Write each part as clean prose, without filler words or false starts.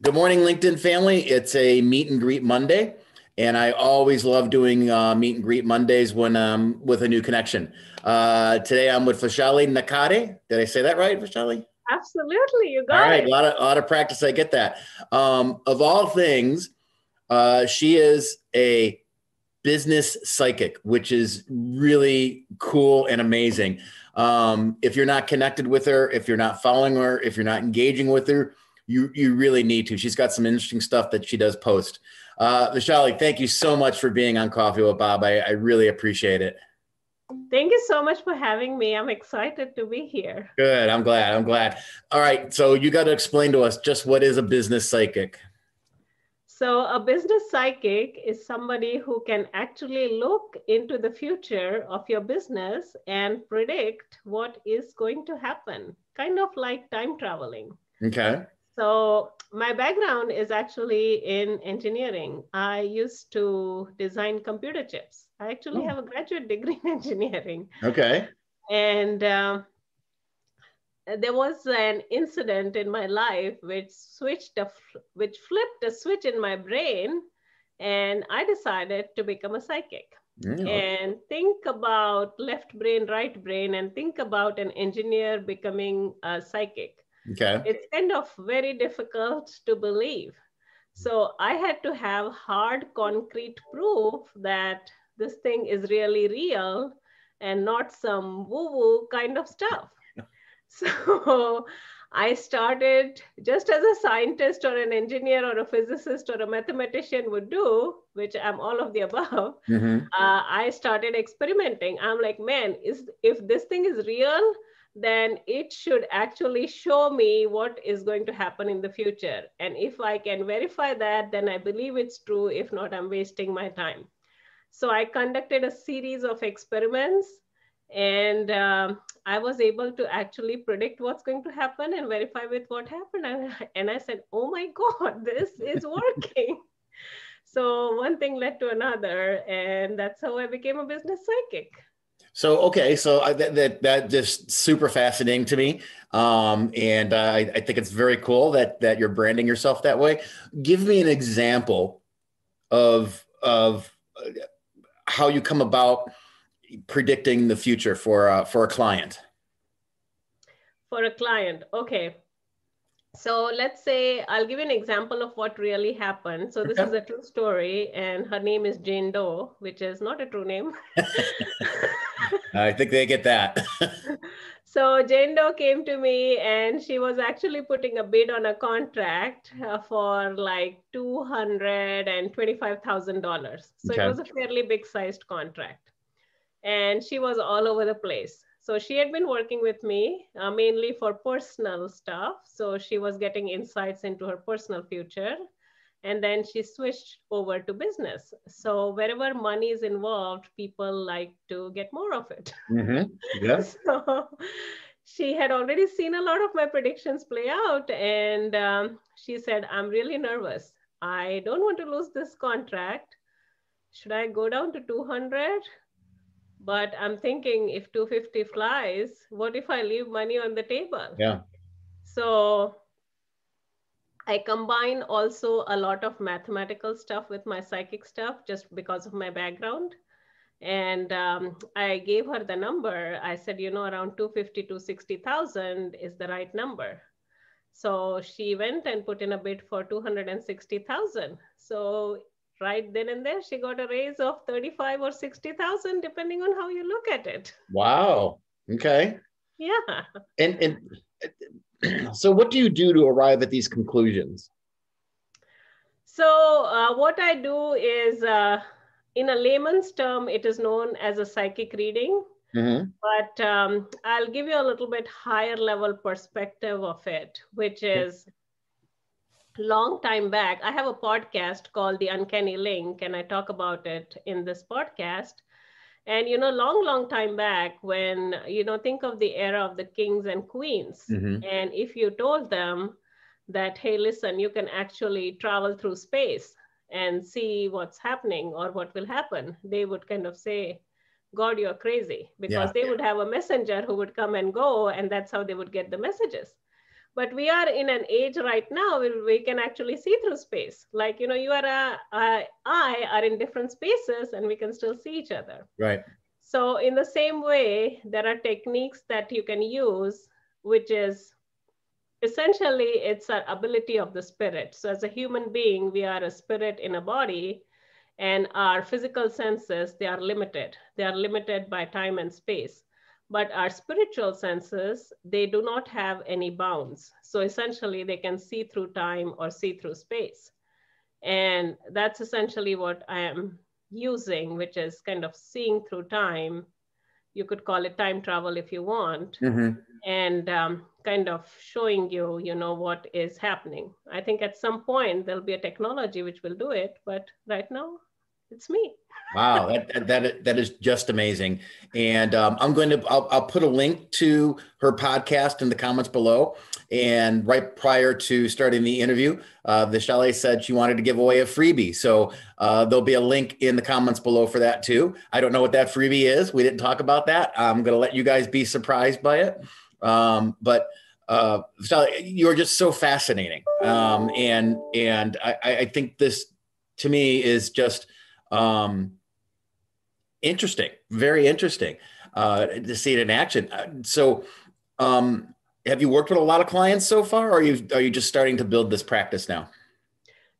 Good morning, LinkedIn family. It's a meet and greet Monday, and I always love doing meet and greet Mondays when I'm with a new connection. Today I'm with Vaishali Nikhade. Did I say that right, Vaishali? Absolutely, you All got right, it. a lot of practice. I get that. Of all things, she is a business psychic, which is really cool and amazing. If you're not connected with her, if you're not following her, if you're not engaging with her, you really need to. She's got some interesting stuff that she does post. Vaishali, thank you so much for being on Coffee with Bob. I really appreciate it. Thank you so much for having me. I'm excited to be here. Good. I'm glad. I'm glad. All right. So you got to explain to us just what is a business psychic? So, a business psychic is somebody who can actually look into the future of your business and predict what is going to happen, kind of like time traveling. Okay. So, my background is actually in engineering. I used to design computer chips. I actually Oh, have a graduate degree in engineering. okay. And there was an incident in my life which flipped a switch in my brain, and I decided to become a psychic Yeah. and think about left brain, right brain, and think about an engineer becoming a psychic. Okay. It's kind of very difficult to believe. So I had to have hard concrete proof that this thing is really real and not some woo woo kind of stuff. So I started just as a scientist or an engineer or a physicist or a mathematician would do, which I'm all of the above. Mm-hmm. I started experimenting. I'm like, man, if this thing is real, then it should actually show me what is going to happen in the future. And if I can verify that, then I believe it's true. If not, I'm wasting my time. So I conducted a series of experiments, and I was able to actually predict what's going to happen and verify with what happened. And I said, oh my God, this is working. So one thing led to another, and that's how I became a business psychic. So okay, so that just super fascinating to me, and I think it's very cool that you're branding yourself that way. Give me an example of how you come about predicting the future for a client. For a client, okay. So let's say I'll give you an example of what really happened. So this is Okay. a true story, and her name is Jane Doe, which is not a true name. I think they get that. So Jane Doe came to me, and she was actually putting a bid on a contract for like $225,000. So it Okay. was a fairly big sized contract, and she was all over the place. So she had been working with me mainly for personal stuff. So she was getting insights into her personal future. And then she switched over to business. So wherever money is involved, people like to get more of it. Mm-hmm. Yeah. So she had already seen a lot of my predictions play out. And she said, I'm really nervous. I don't want to lose this contract. Should I go down to 200? But I'm thinking if 250 flies, what if I leave money on the table? Yeah. So I combine also a lot of mathematical stuff with my psychic stuff just because of my background. And I gave her the number. I said, around 250 to 60,000 is the right number. So she went and put in a bid for 260,000. So right then and there, she got a raise of 35 or 60,000, depending on how you look at it. Wow. Okay. Yeah. And so what do you do to arrive at these conclusions? So what I do is, in a layman's term, it is known as a psychic reading. Mm-hmm. But I'll give you a little bit higher level perspective of it, which is long time back. I have a podcast called The Uncanny Link, and I talk about it in this podcast. And, long time back when, think of the era of the kings and queens. Mm-hmm. And if you told them that, hey, listen, you can actually travel through space and see what's happening or what will happen, they would kind of say, God, you're crazy, because Yeah. they would have a messenger who would come and go, and that's how they would get the messages. But we are in an age right now where we can actually see through space. Like, you know, you are I are in different spaces and we can still see each other. Right. So in the same way, there are techniques that you can use, which is essentially it's an ability of the spirit. So as a human being, we are a spirit in a body, and our physical senses, they are limited. They are limited by time and space. But our spiritual senses, they do not have any bounds. So essentially they can see through time or see through space. And that's essentially what I am using, which is kind of seeing through time. You could call it time travel if you want, Mm-hmm. and kind of showing you, you know, what is happening. I think at some point there'll be a technology which will do it, but right now it's me. Wow, that is just amazing. And I'll put a link to her podcast in the comments below. And right prior to starting the interview, Vaishali said she wanted to give away a freebie. So there'll be a link in the comments below for that too. I don't know what that freebie is. We didn't talk about that. I'm going to let you guys be surprised by it. But Vaishali, you're just so fascinating. And I think this to me is just interesting, very interesting to see it in action. So, have you worked with a lot of clients so far, or are you just starting to build this practice now?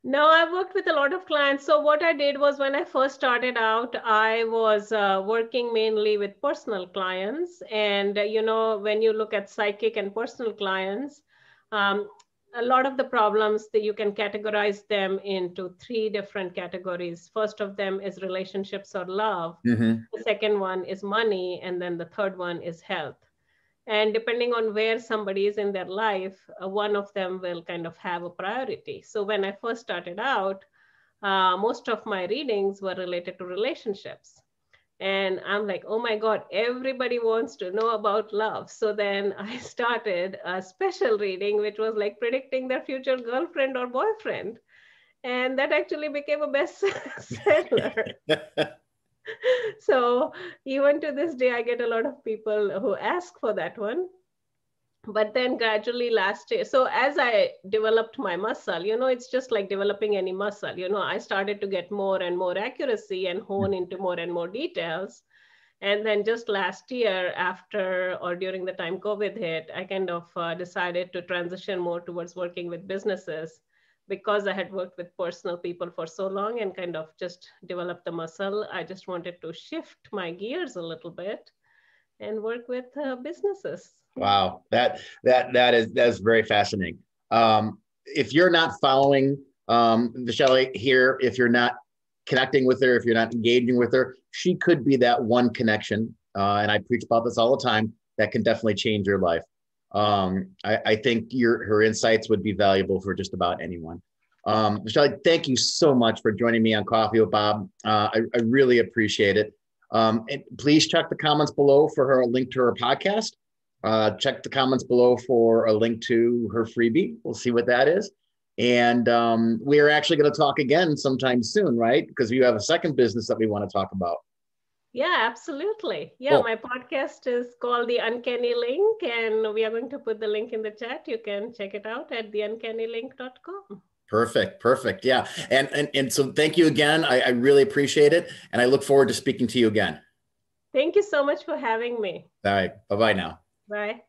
No, I've worked with a lot of clients. So what I did was when I first started out, I was working mainly with personal clients. And, you know, when you look at psychic and personal clients, um, a lot of the problems that you can categorize them into three different categories. First of them is relationships or love. Mm-hmm. The second one is money. And then the third one is health. And depending on where somebody is in their life, one of them will kind of have a priority. So when I first started out, most of my readings were related to relationships. And I'm like, oh my God, everybody wants to know about love. So then I started a special reading, which was like predicting their future girlfriend or boyfriend. And that actually became a bestseller. So even to this day, I get a lot of people who ask for that one. But then gradually last year, so as I developed my muscle, you know, it's just like developing any muscle. You know, I started to get more and more accuracy and hone into more and more details. And then just last year, after or during the time COVID hit, I kind of decided to transition more towards working with businesses, because I had worked with personal people for so long and kind of just developed the muscle. I just wanted to shift my gears a little bit and work with businesses. Wow, that's very fascinating. If you're not following Vaishali here, if you're not connecting with her, if you're not engaging with her, she could be that one connection. And I preach about this all the time. That can definitely change your life. I think her insights would be valuable for just about anyone. Vaishali, thank you so much for joining me on Coffee with Bob. I really appreciate it. And please check the comments below for her, a link to her podcast. Check the comments below for a link to her freebie. We'll see what that is. And we are actually going to talk again sometime soon, right? Because you have a second business that we want to talk about. Yeah, absolutely. Yeah, Cool. my podcast is called The Uncanny Link, and we are going to put the link in the chat. You can check it out at theuncannylink.com. Perfect. Yeah. And so thank you again. I really appreciate it. And I look forward to speaking to you again. Thank you so much for having me. All right. Bye-bye now. Bye.